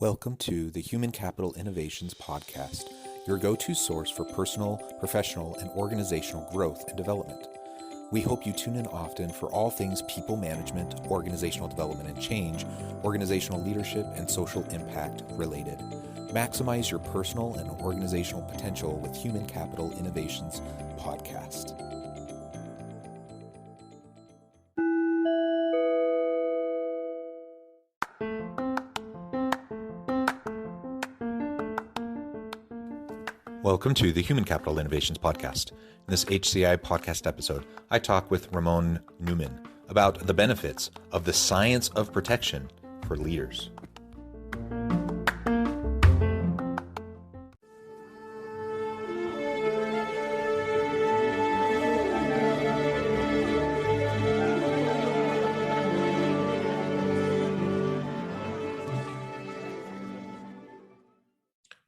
Welcome to the Human Capital Innovations Podcast, your go-to source for personal, professional, and organizational growth and development. We hope you tune in often for all things people management, organizational development and change, organizational leadership, and social impact related. Maximize your personal and organizational potential with Human Capital Innovations Podcast. Welcome to the Human Capital Innovations Podcast. In this HCI podcast episode, I talk with Raamon Newman about the benefits of the science of protection for leaders.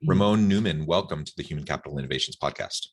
Raamon Newman, welcome to the Human Capital Innovations Podcast.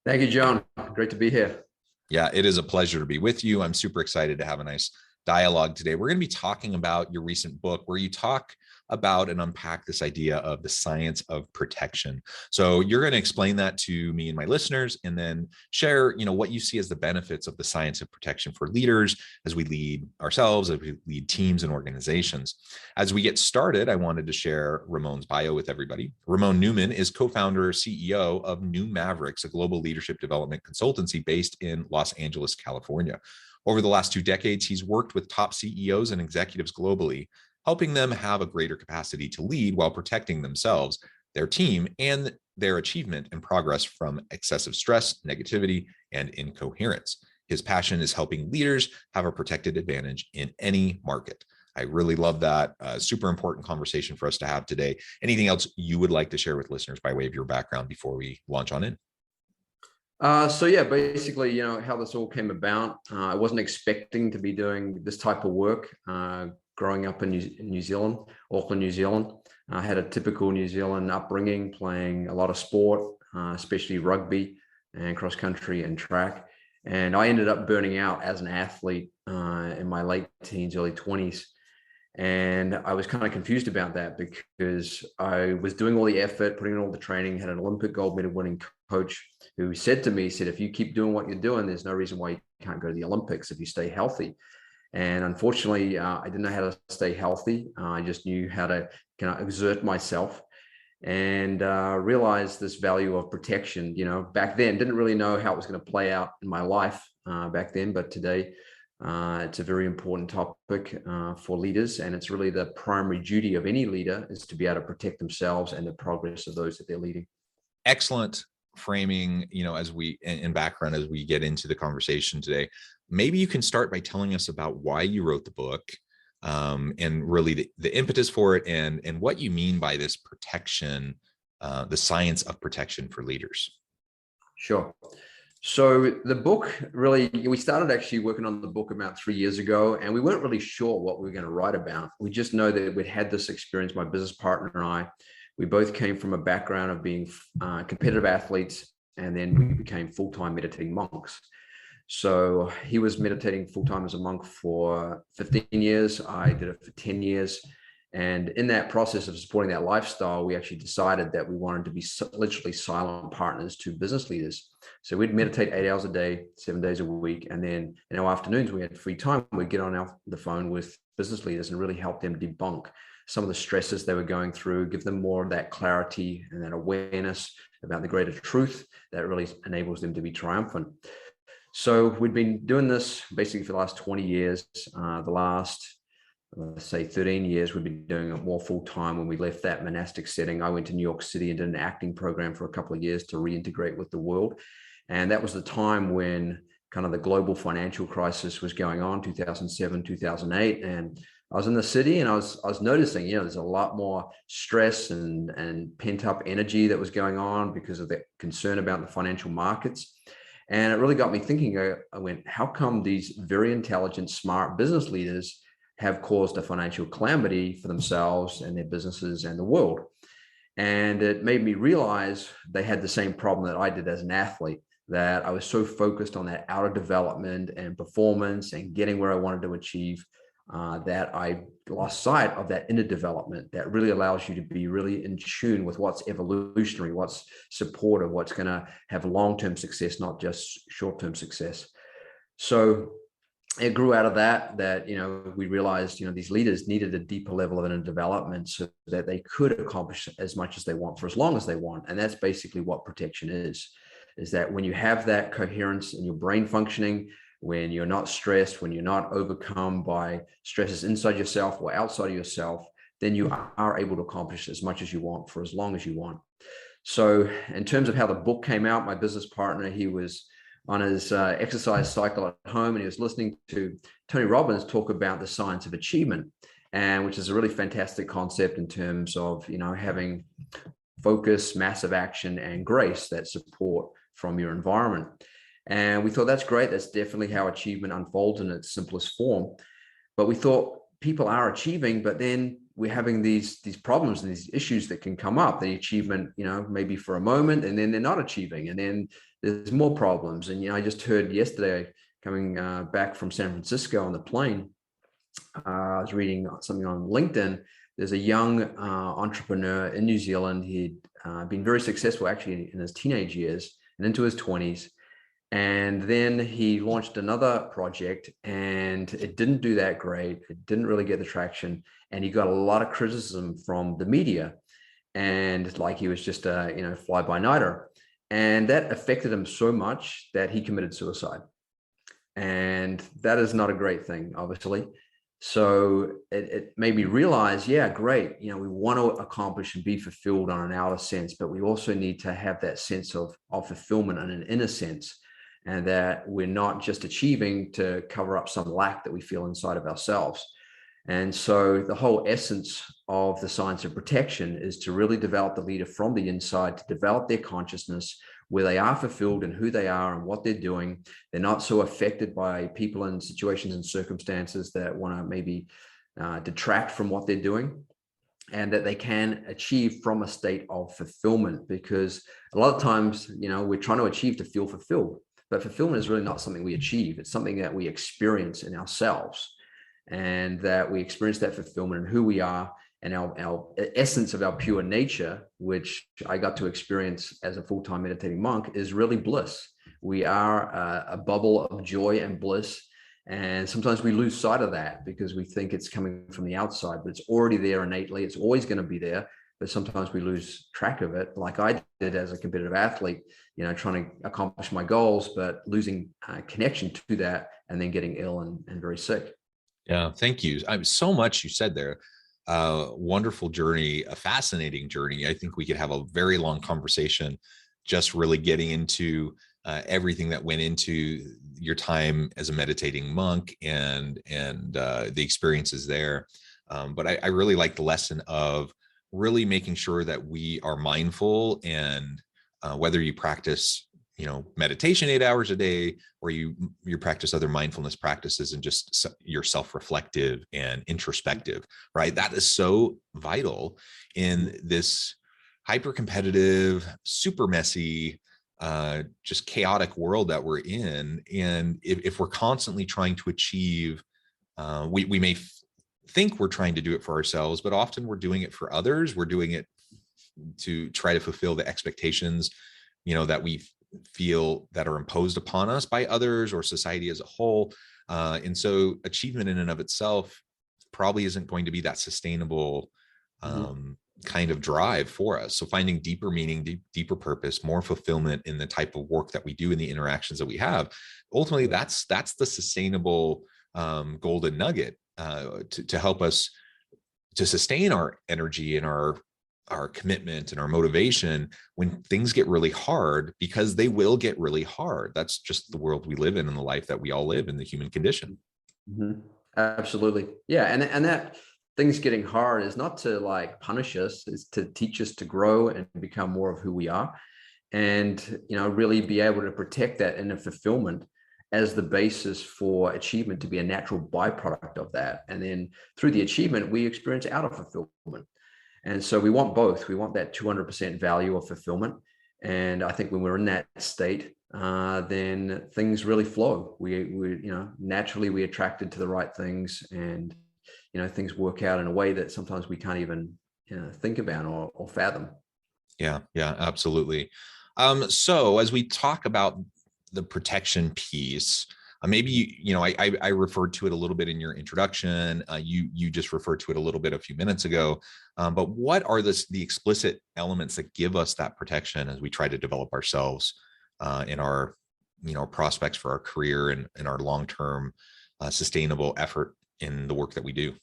Thank you, John. Great to be here. Yeah, it is a pleasure to be with you. I'm super excited to have a nice dialogue today. We're going to be talking about your recent book where you talk about and unpack this idea of the science of protection. So you're going to explain that to me and my listeners and then share, what you see as the benefits of the science of protection for leaders as we lead ourselves, as we lead teams and organizations. As we get started, I wanted to share Raamon's bio with everybody. Raamon Newman is co-founder, CEO of New Mavericks, a global leadership development consultancy based in Los Angeles, California. Over the last 2 decades, he's worked with top CEOs and executives globally, helping them have a greater capacity to lead while protecting themselves, their team, and their achievement and progress from excessive stress, negativity, and incoherence. His passion is helping leaders have a protected advantage in any market. I really love that. Super important conversation for us to have today. Anything else you would like to share with listeners by way of your background before we launch on in? Basically, how this all came about. I wasn't expecting to be doing this type of work. Growing up in New Zealand, Auckland, New Zealand, I had a typical New Zealand upbringing, playing a lot of sport, especially rugby and cross country and track. And I ended up burning out as an athlete in my late teens, early 20s. And I was kind of confused about that because I was doing all the effort, putting in all the training, had an Olympic gold medal winning coach who said to me, if you keep doing what you're doing, there's no reason why you can't go to the Olympics if you stay healthy. And unfortunately, I didn't know how to stay healthy. I just knew how to kind of exert myself and realized this value of protection. Back then, didn't really know how it was going to play out in my life back then, but today, it's a very important topic for leaders, and it's really the primary duty of any leader is to be able to protect themselves and the progress of those that they're leading. Excellent framing, as we in background as we get into the conversation today. Maybe you can start by telling us about why you wrote the book and really the impetus for it and what you mean by this protection, the science of protection for leaders. Sure. So the book we started actually working on the book about 3 years ago, and we weren't really sure what we were going to write about. We just know that we'd had this experience, my business partner and I. We both came from a background of being competitive athletes, and then we became full-time meditating monks. So he was meditating full-time as a monk for 15 years. I did it for 10 years. And in that process of supporting that lifestyle, we actually decided that we wanted to be literally silent partners to business leaders. So we'd meditate 8 hours a day, 7 days a week. And then in our afternoons, we had free time. We'd get on the phone with business leaders and really help them debunk some of the stresses they were going through, give them more of that clarity and that awareness about the greater truth that really enables them to be triumphant. So we'd been doing this basically for the last 20 years. The last, let's say 13 years, we've been doing it more full time. When we left that monastic setting, I went to New York City and did an acting program for a couple of years to reintegrate with the world. And that was the time when kind of the global financial crisis was going on, 2007, 2008. And I was in the city and I was noticing, there's a lot more stress and pent up energy that was going on because of the concern about the financial markets. And it really got me thinking. I went, how come these very intelligent, smart business leaders have caused a financial calamity for themselves and their businesses and the world? And it made me realize they had the same problem that I did as an athlete, that I was so focused on that outer development and performance and getting where I wanted to achieve that I lost sight of that inner development that really allows you to be really in tune with what's evolutionary, what's supportive, what's going to have long-term success, not just short-term success. So it grew out of that, we realized, these leaders needed a deeper level of inner development so that they could accomplish as much as they want for as long as they want. And that's basically what protection is that when you have that coherence in your brain functioning, when you're not stressed, when you're not overcome by stresses inside yourself or outside of yourself, then you are able to accomplish as much as you want for as long as you want. So in terms of how the book came out, my business partner, he was on his exercise cycle at home, and he was listening to Tony Robbins talk about the science of achievement, and which is a really fantastic concept in terms of, having focus, massive action, and grace, that support from your environment. And we thought, that's great. That's definitely how achievement unfolds in its simplest form. But we thought people are achieving, but then we're having these problems and these issues that can come up. The achievement, maybe for a moment, and then they're not achieving, and then there's more problems. And I just heard yesterday, coming back from San Francisco on the plane, I was reading something on LinkedIn. There's a young entrepreneur in New Zealand. He'd been very successful actually in his teenage years and into his 20s. And then he launched another project, and it didn't do that great. It didn't really get the traction, and he got a lot of criticism from the media, and like he was just a fly-by-nighter, and that affected him so much that he committed suicide. And that is not a great thing, obviously. So it made me realize, yeah, great. We want to accomplish and be fulfilled on an outer sense, but we also need to have that sense of fulfillment in an inner sense. And that we're not just achieving to cover up some lack that we feel inside of ourselves. And so the whole essence of the science of protection is to really develop the leader from the inside, to develop their consciousness, where they are fulfilled in who they are and what they're doing. They're not so affected by people and situations and circumstances that want to maybe detract from what they're doing, and that they can achieve from a state of fulfillment. Because a lot of times, we're trying to achieve to feel fulfilled. But fulfillment is really not something we achieve. It's something that we experience in ourselves, and that we experience that fulfillment in who we are and our essence of our pure nature, which I got to experience as a full-time meditating monk, is really bliss. We are a bubble of joy and bliss. And sometimes we lose sight of that because we think it's coming from the outside, but it's already there innately. It's always going to be there. But sometimes we lose track of it, like I did as a competitive athlete, trying to accomplish my goals, but losing connection to that, and then getting ill and very sick. Yeah, thank you. So much you said there. Wonderful journey, a fascinating journey. I think we could have a very long conversation just really getting into everything that went into your time as a meditating monk and the experiences there. But I really like the lesson of really making sure that we are mindful, and whether you practice, meditation 8 hours a day, or you practice other mindfulness practices and just you're self-reflective and introspective, right? That is so vital in this hyper-competitive, super messy, just chaotic world that we're in. And if we're constantly trying to achieve, we may think we're trying to do it for ourselves, but often we're doing it for others. We're doing it to try to fulfill the expectations, that we feel that are imposed upon us by others or society as a whole. And so achievement in and of itself probably isn't going to be that sustainable kind of drive for us. So finding deeper meaning, deeper purpose, more fulfillment in the type of work that we do and the interactions that we have, ultimately that's the sustainable golden nugget to help us to sustain our energy and our commitment and our motivation when things get really hard, because they will get really hard. That's just the world we live in and the life that we all live in, the human condition. Absolutely. Yeah. And that things getting hard is not to punish us, it's to teach us to grow and become more of who we are, and, really be able to protect that inner fulfillment as the basis for achievement to be a natural byproduct of that. And then through the achievement, we experience outer fulfillment. And so we want both. We want that 200% value of fulfillment. And I think when we're in that state, then things really flow. We naturally we attracted to the right things, and, things work out in a way that sometimes we can't even think about or fathom. Yeah, absolutely. So as we talk about the protection piece, maybe I referred to it a little bit in your introduction. You just referred to it a little bit a few minutes ago. But what are the explicit elements that give us that protection as we try to develop ourselves in our prospects for our career and our long-term sustainable effort in the work that we do?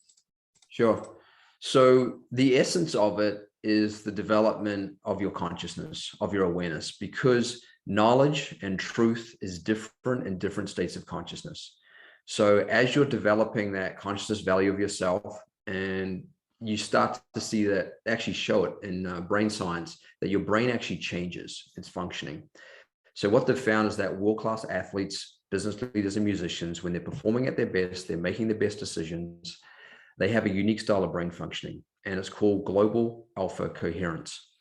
Sure. So the essence of it is the development of your consciousness, of your awareness, because knowledge and truth is different in different states of consciousness. So as you're developing that consciousness value of yourself, and you start to see that, actually show it in brain science, that your brain actually changes its functioning. So what they've found is that world-class athletes, business leaders, and musicians, when they're performing at their best, they're making the best decisions, they have a unique style of brain functioning, and it's called global alpha coherence.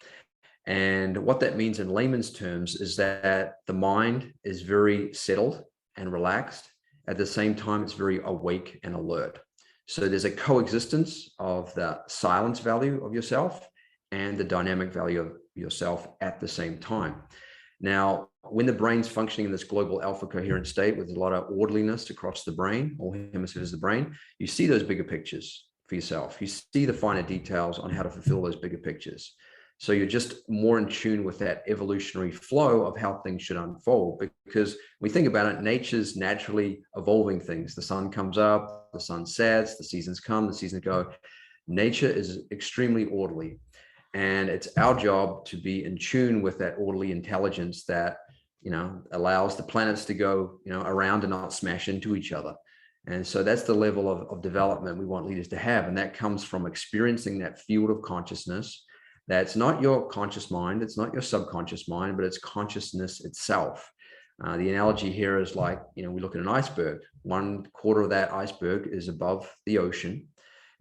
And what that means in layman's terms is that the mind is very settled and relaxed. At the same time, it's very awake and alert. So there's a coexistence of the silence value of yourself and the dynamic value of yourself at the same time. Now, when the brain's functioning in this global alpha coherent state with a lot of orderliness across the brain, all hemispheres of the brain, you see those bigger pictures for yourself. You see the finer details on how to fulfill those bigger pictures. So you're just more in tune with that evolutionary flow of how things should unfold. Because when we think about it, nature's naturally evolving things. The sun comes up, the sun sets, the seasons come, the seasons go. Nature is extremely orderly. And it's our job to be in tune with that orderly intelligence that, allows the planets to go, around and not smash into each other. And so that's the level of development we want leaders to have. And that comes from experiencing that field of consciousness. That's not your conscious mind. It's not your subconscious mind, but it's consciousness itself. The analogy here is like, we look at an iceberg. 1/4 of that iceberg is above the ocean.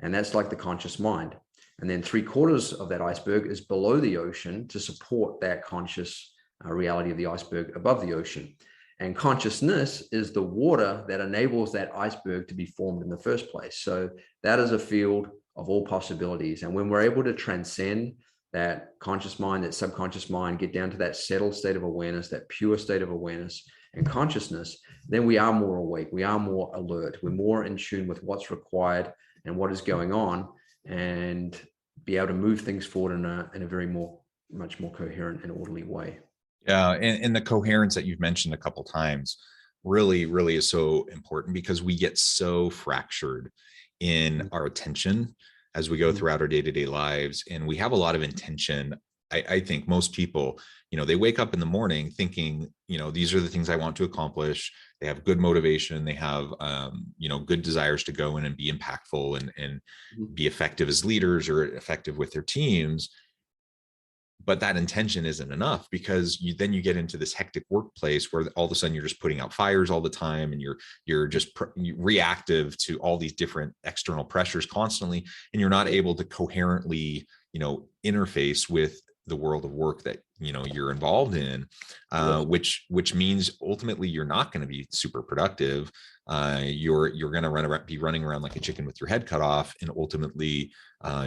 And that's like the conscious mind. And then 3/4 of that iceberg is below the ocean to support that conscious reality of the iceberg above the ocean. And consciousness is the water that enables that iceberg to be formed in the first place. So that is a field of all possibilities. And when we're able to transcend that conscious mind, that subconscious mind, get down to that settled state of awareness, that pure state of awareness and consciousness, then we are more awake. We are more alert. We're more in tune with what's required and what is going on, and be able to move things forward in a very much more coherent and orderly way. Yeah, and the coherence that you've mentioned a couple times really is so important, because we get so fractured in our attention as we go throughout our day-to-day lives, and we have a lot of intention. I think most people, they wake up in the morning thinking, these are the things I want to accomplish. They have good motivation. They have, good desires to go in and be impactful and be effective as leaders or effective with their teams. But that intention isn't enough, because then you get into this hectic workplace where all of a sudden you're just putting out fires all the time, and you're just reactive to all these different external pressures constantly, and you're not able to coherently, interface with the world of work that you're involved in, which means ultimately you're not going to be super productive. You're going to be running around like a chicken with your head cut off, and ultimately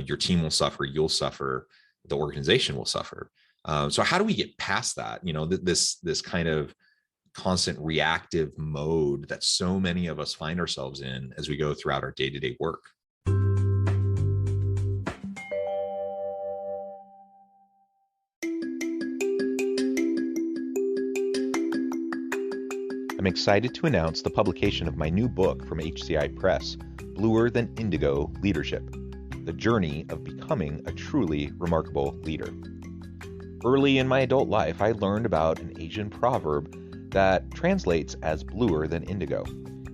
your team will suffer, you'll suffer, the organization will suffer. So how do we get past that? This kind of constant reactive mode that so many of us find ourselves in as we go throughout our day-to-day work. I'm excited to announce the publication of my new book from HCI Press, Bluer Than Indigo Leadership: The Journey of Becoming a Truly Remarkable Leader. Early in my adult life, I learned about an Asian proverb that translates as bluer than indigo.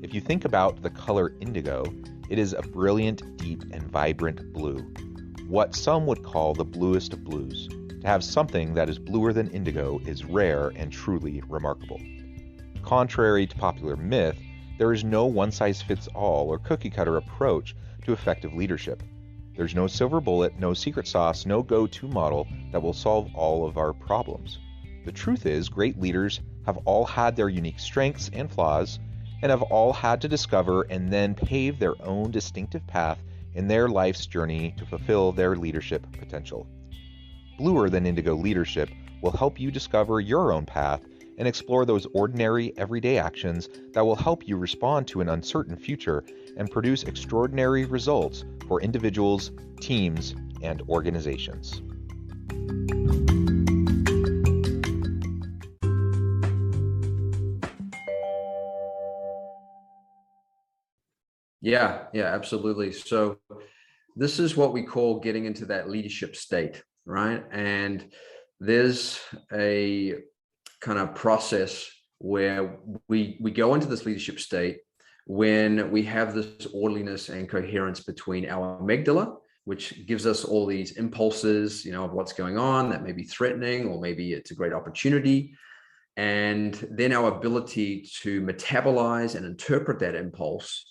If you think about the color indigo, it is a brilliant, deep, and vibrant blue, what some would call the bluest of blues. To have something that is bluer than indigo is rare and truly remarkable. Contrary to popular myth, there is no one-size-fits-all or cookie-cutter approach to effective leadership. There's no silver bullet, no secret sauce, no go-to model that will solve all of our problems. The truth is, great leaders have all had their unique strengths and flaws, and have all had to discover and then pave their own distinctive path in their life's journey to fulfill their leadership potential. Bluer Than Indigo Leadership will help you discover your own path and explore those ordinary, everyday actions that will help you respond to an uncertain future and produce extraordinary results for individuals, teams, and organizations. Yeah, absolutely. So this is what we call getting into that leadership state, right? And there's a kind of process where we go into this leadership state when we have this orderliness and coherence between our amygdala, which gives us all these impulses, of what's going on that may be threatening, or maybe it's a great opportunity. And then our ability to metabolize and interpret that impulse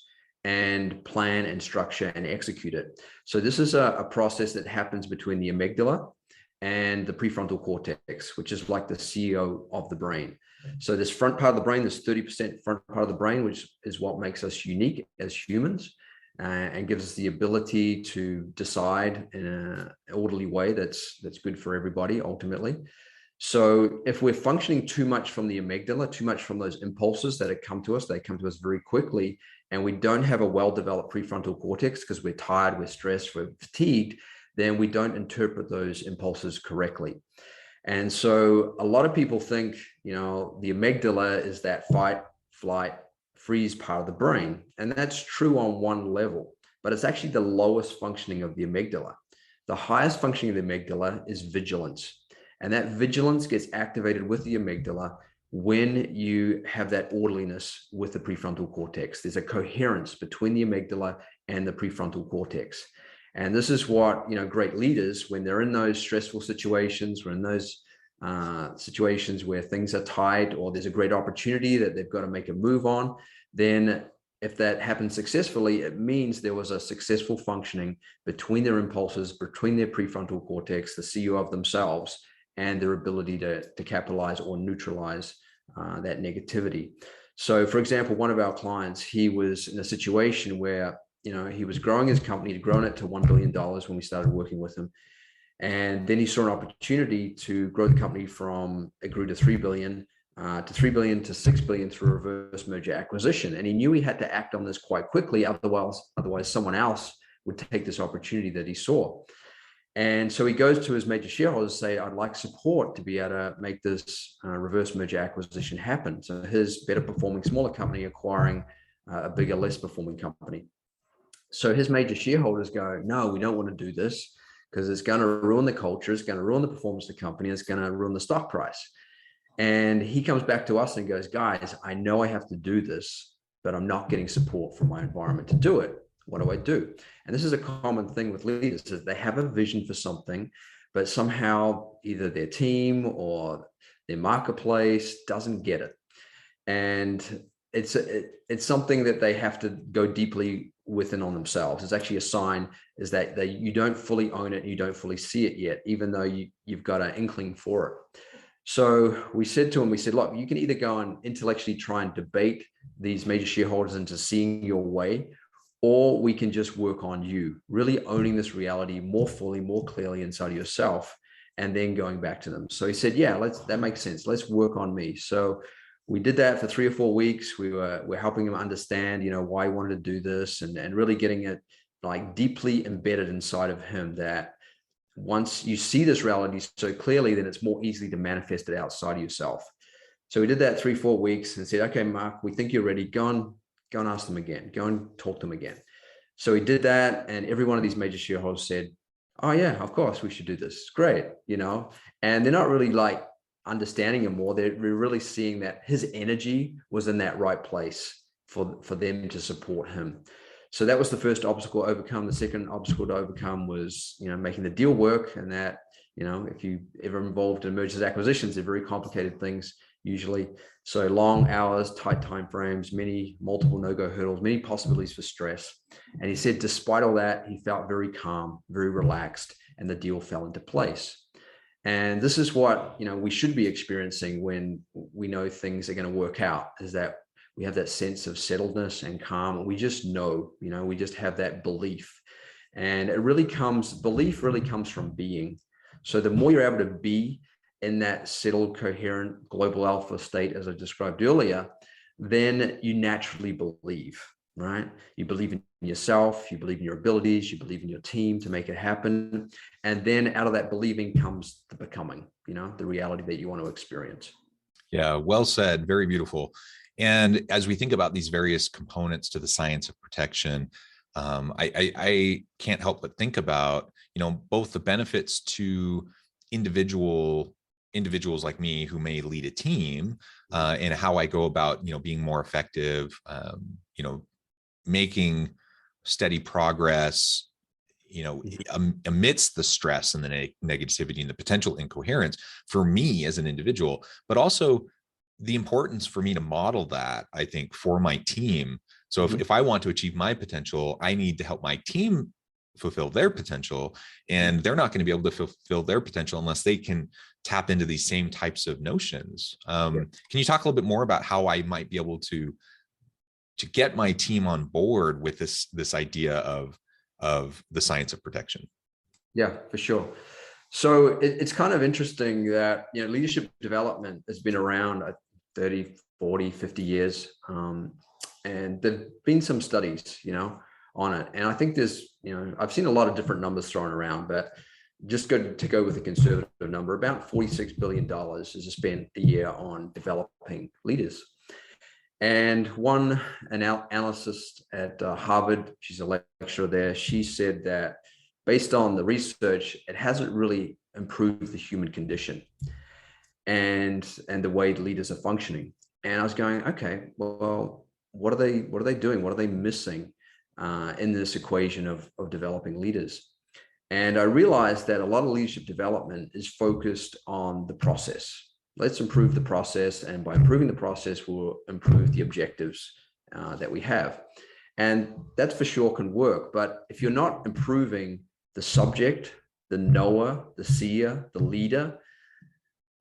and plan and structure and execute it. So this is a process that happens between the amygdala and the prefrontal cortex, which is like the CEO of the brain. So this front part of the brain, this 30% front part of the brain, which is what makes us unique as humans, and gives us the ability to decide in an orderly way that's good for everybody ultimately. So if we're functioning too much from the amygdala, too much from those impulses that have come to us, they come to us very quickly, and we don't have a well-developed prefrontal cortex because we're tired, we're stressed, we're fatigued, then we don't interpret those impulses correctly. And so a lot of people think, the amygdala is that fight, flight, freeze part of the brain. And that's true on one level, but it's actually the lowest functioning of the amygdala. The highest functioning of the amygdala is vigilance. And that vigilance gets activated with the amygdala when you have that orderliness with the prefrontal cortex. There's a coherence between the amygdala and the prefrontal cortex. And this is what, great leaders, when they're in those stressful situations, or in those situations where things are tight, or there's a great opportunity that they've got to make a move on, then if that happens successfully, it means there was a successful functioning between their impulses, between their prefrontal cortex, the CEO of themselves, and their ability to capitalize or neutralize that negativity. So for example, one of our clients, he was in a situation where, he was growing his company, he'd grown it to $1 billion when we started working with him. And then he saw an opportunity to grow the company it grew to 3 billion, to 3 billion to 6 billion through a reverse merger acquisition. And he knew he had to act on this quite quickly. Otherwise someone else would take this opportunity that he saw. And so he goes to his major shareholders and say, I'd like support to be able to make this reverse merger acquisition happen. So his better performing smaller company acquiring a bigger, less performing company. So his major shareholders go, no, we don't want to do this because it's going to ruin the culture. It's going to ruin the performance of the company. It's going to ruin the stock price. And he comes back to us and goes, guys, I know I have to do this, but I'm not getting support from my environment to do it. What do I do? And this is a common thing with leaders, is they have a vision for something, but somehow either their team or their marketplace doesn't get it. And it's something that they have to go deeply within on themselves. It's actually a sign is that you don't fully own it and you don't fully see it yet, even though you've got an inkling for it. So we said to him, look, you can either go and intellectually try and debate these major shareholders into seeing your way, or we can just work on you, really owning this reality more fully, more clearly inside of yourself, and then going back to them. So he said, yeah, that makes sense. Let's work on me. So we did that for 3 or 4 weeks. We're helping him understand, why he wanted to do this, and really getting it like deeply embedded inside of him, that once you see this reality so clearly, then it's more easily to manifest it outside of yourself. So we did that 3, 4 weeks and said, okay, Mark, we think you're ready. Go and ask them again. Go and talk to them again. So he did that, and every one of these major shareholders said, oh yeah, of course we should do this. It's great, and they're not really like understanding him more. They're really seeing that his energy was in that right place for them to support him. So that was the first obstacle to overcome. The second obstacle to overcome was, making the deal work. And that, if you ever involved in mergers, acquisitions, they're very complicated things usually. So long hours, tight timeframes, multiple no-go hurdles, many possibilities for stress. And he said, despite all that, he felt very calm, very relaxed, and the deal fell into place. And this is what, we should be experiencing when we know things are going to work out, is that we have that sense of settledness and calm. We just know, we just have that belief. And belief really comes from being. So the more you're able to be in that settled, coherent global alpha state, as I described earlier, then you naturally believe, right? You believe in yourself, you believe in your abilities, you believe in your team to make it happen. And then out of that believing comes the becoming, the reality that you want to experience. Yeah, well said. Very beautiful. And as we think about these various components to the science of protection, I can't help but think about, both the benefits to individuals like me who may lead a team, and how I go about, being more effective, making steady progress, amidst the stress and the negativity and the potential incoherence for me as an individual, but also the importance for me to model that, I think, for my team. So if I want to achieve my potential, I need to help my team fulfill their potential, and they're not going to be able to fulfill their potential unless they can tap into these same types of notions. Can you talk a little bit more about how I might be able to get my team on board with this idea of the science of protection? Yeah, for sure. So it's kind of interesting that, leadership development has been around 30, 40, 50 years. And there've been some studies, on it. And I think there's, I've seen a lot of different numbers thrown around, but just to go with a conservative number, about $46 billion is spent a year on developing leaders. And one analyst at Harvard, she's a lecturer there, she said that based on the research, it hasn't really improved the human condition and the way leaders are functioning. And I was going, okay, well, what are they doing? What are they missing in this equation of developing leaders? And I realized that a lot of leadership development is focused on the process. Let's improve the process, and by improving the process, we'll improve the objectives that we have. And that for sure can work. But if you're not improving the subject, the knower, the seer, the leader,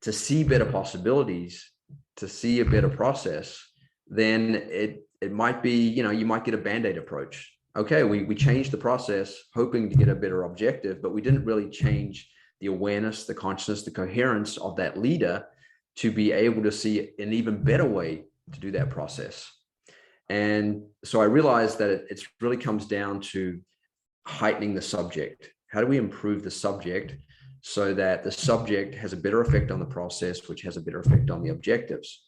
to see better possibilities, to see a better process, then it might be, you might get a Band-Aid approach. Okay, we changed the process hoping to get a better objective, but we didn't really change the awareness, the consciousness, the coherence of that leader to be able to see an even better way to do that process. And so I realized that it really comes down to heightening the subject. How do we improve the subject so that the subject has a better effect on the process, which has a better effect on the objectives?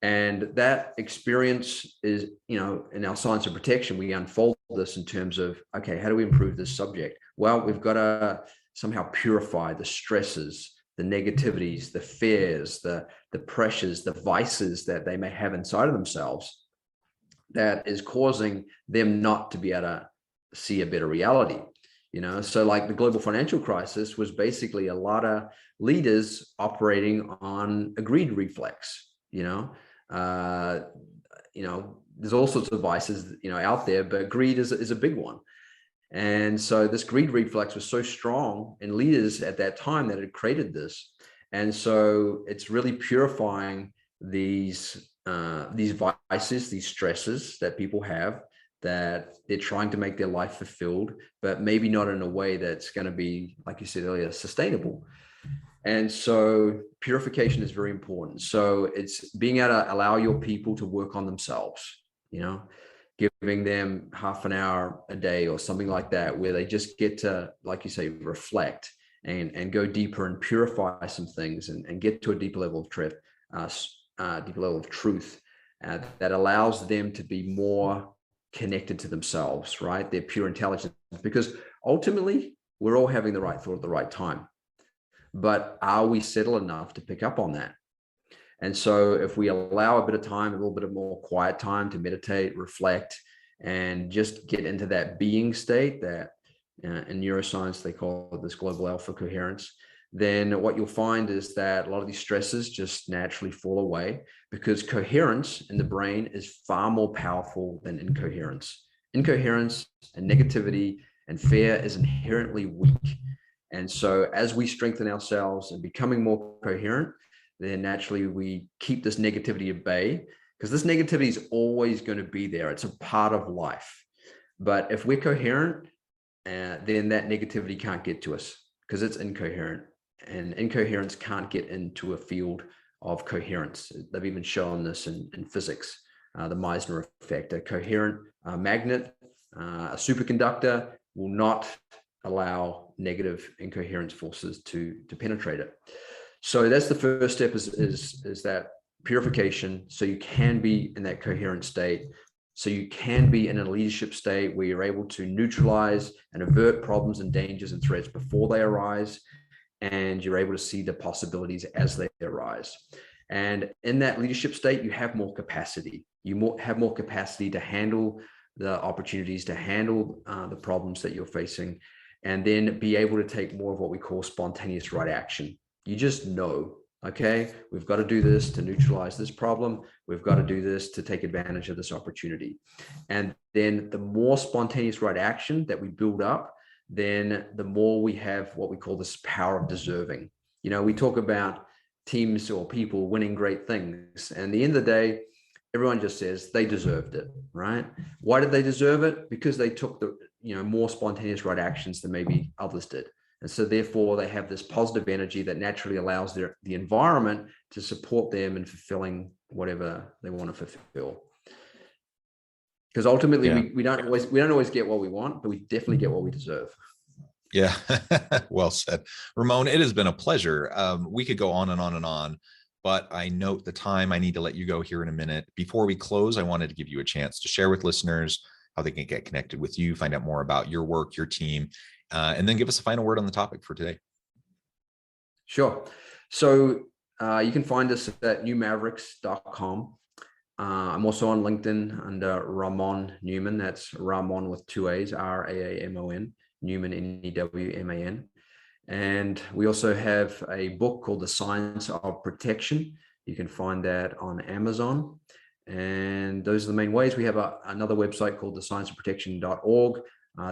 And that experience is, in our science of protection, we unfold this in terms of, okay, how do we improve this subject? Well, we've got to somehow purify the stresses, the negativities, the fears, the pressures, the vices that they may have inside of themselves that is causing them not to be able to see a better reality. So like the global financial crisis was basically a lot of leaders operating on a greed reflex. There's all sorts of vices, out there, but greed is a big one. And so this greed reflex was so strong in leaders at that time that it created this. And so it's really purifying these vices, these stresses that people have, that they're trying to make their life fulfilled, but maybe not in a way that's going to be, like you said earlier, sustainable. And so purification is very important. So it's being able to allow your people to work on themselves, giving them half an hour a day or something like that, where they just get to, like you say, reflect and go deeper and purify some things and get to a deeper level of truth, that allows them to be more connected to themselves, right? Their pure intelligence, because ultimately we're all having the right thought at the right time. But are we settled enough to pick up on that? And so if we allow a bit of time, a little bit of more quiet time to meditate, reflect, and just get into that being state that in neuroscience, they call it this global alpha coherence, then what you'll find is that a lot of these stresses just naturally fall away, because coherence in the brain is far more powerful than incoherence. Incoherence and negativity and fear is inherently weak. And so as we strengthen ourselves and becoming more coherent, then naturally we keep this negativity at bay, because this negativity is always going to be there. It's a part of life. But if we're coherent, then that negativity can't get to us because it's incoherent, and incoherence can't get into a field of coherence. They've even shown this in physics, the Meissner effect. A coherent magnet, a superconductor, will not allow negative incoherence forces to penetrate it. So that's the first step, is that purification, so you can be in that coherent state. So you can be in a leadership state where you're able to neutralize and avert problems and dangers and threats before they arise, and you're able to see the possibilities as they arise. And in that leadership state, you have more capacity. You have more capacity to handle the opportunities, to handle the problems that you're facing, and then be able to take more of what we call spontaneous right action. You just know, okay, we've got to do this to neutralize this problem. We've got to do this to take advantage of this opportunity. And then the more spontaneous right action that we build up, then the more we have what we call this power of deserving. We talk about teams or people winning great things, and at the end of the day, everyone just says they deserved it, right? Why did they deserve it? Because they took the more spontaneous right actions than maybe others did. And so therefore they have this positive energy that naturally allows the environment to support them in fulfilling whatever they want to fulfill. Because ultimately we don't always get what we want, but we definitely get what we deserve. Yeah. Well said, Raamon. It has been a pleasure. We could go on and on and on, but I note the time. I need to let you go here in a minute. Before we close, I wanted to give you a chance to share with listeners how they can get connected with you, find out more about your work, your team, and then give us a final word on the topic for today. Sure. So you can find us at newmavericks.com. I'm also on LinkedIn under Raamon Newman. That's Raamon with two A's, Raamon, Newman, Newman. And we also have a book called The Science of Protection. You can find that on Amazon. And those are the main ways. We have another website called thescienceofprotection.org.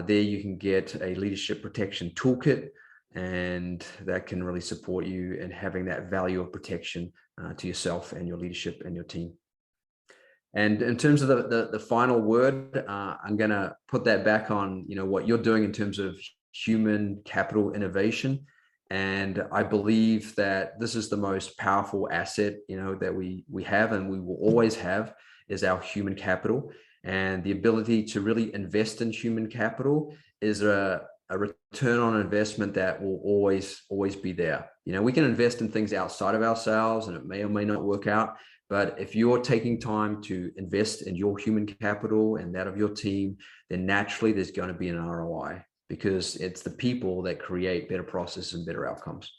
There you can get a leadership protection toolkit, and that can really support you in having that value of protection to yourself and your leadership and your team. And in terms of the final word, I'm going to put that back on, what you're doing in terms of human capital innovation. And I believe that this is the most powerful asset, that we have and we will always have, is our human capital. And the ability to really invest in human capital is a return on investment that will always be there. We can invest in things outside of ourselves and it may or may not work out. But if you're taking time to invest in your human capital and that of your team, then naturally there's going to be an ROI, because it's the people that create better processes and better outcomes.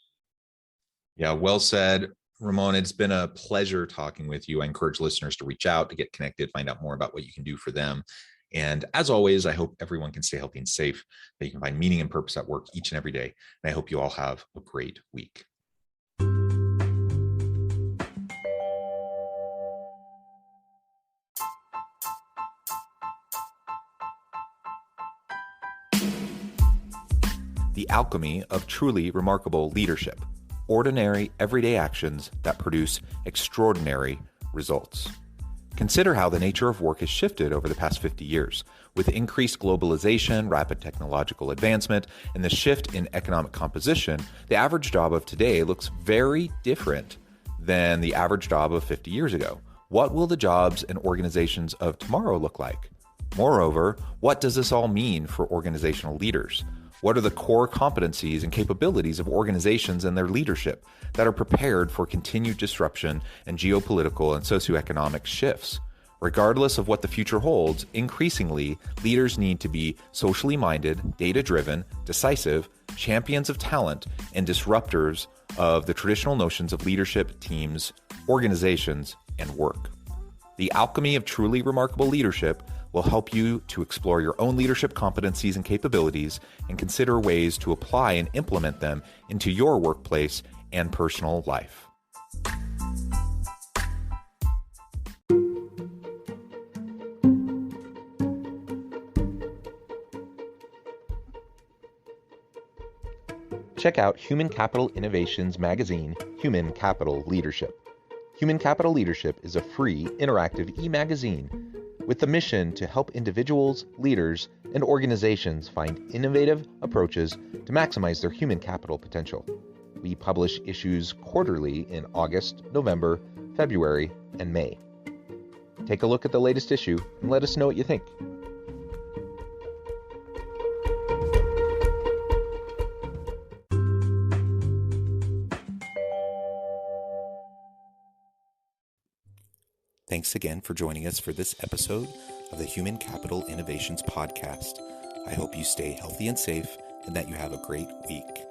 Yeah, well said, Raamon. It's been a pleasure talking with you. I encourage listeners to reach out, to get connected, find out more about what you can do for them. And as always, I hope everyone can stay healthy and safe, that you can find meaning and purpose at work each and every day. And I hope you all have a great week. The alchemy of truly remarkable leadership. Ordinary, everyday actions that produce extraordinary results. Consider how the nature of work has shifted over the past 50 years. With increased globalization, rapid technological advancement, and the shift in economic composition, the average job of today looks very different than the average job of 50 years ago. What will the jobs and organizations of tomorrow look like? Moreover, what does this all mean for organizational leaders? What are the core competencies and capabilities of organizations and their leadership that are prepared for continued disruption and geopolitical and socioeconomic shifts? Regardless of what the future holds, increasingly, leaders need to be socially minded, data-driven, decisive, champions of talent, and disruptors of the traditional notions of leadership, teams, organizations, and work. The alchemy of truly remarkable leadership will help you to explore your own leadership competencies and capabilities and consider ways to apply and implement them into your workplace and personal life. Check out Human Capital Innovations magazine, Human Capital Leadership. Human Capital Leadership is a free, interactive e-magazine with the mission to help individuals, leaders, and organizations find innovative approaches to maximize their human capital potential. We publish issues quarterly in August, November, February, and May. Take a look at the latest issue and let us know what you think. Thanks again for joining us for this episode of the Human Capital Innovations Podcast. I hope you stay healthy and safe and that you have a great week.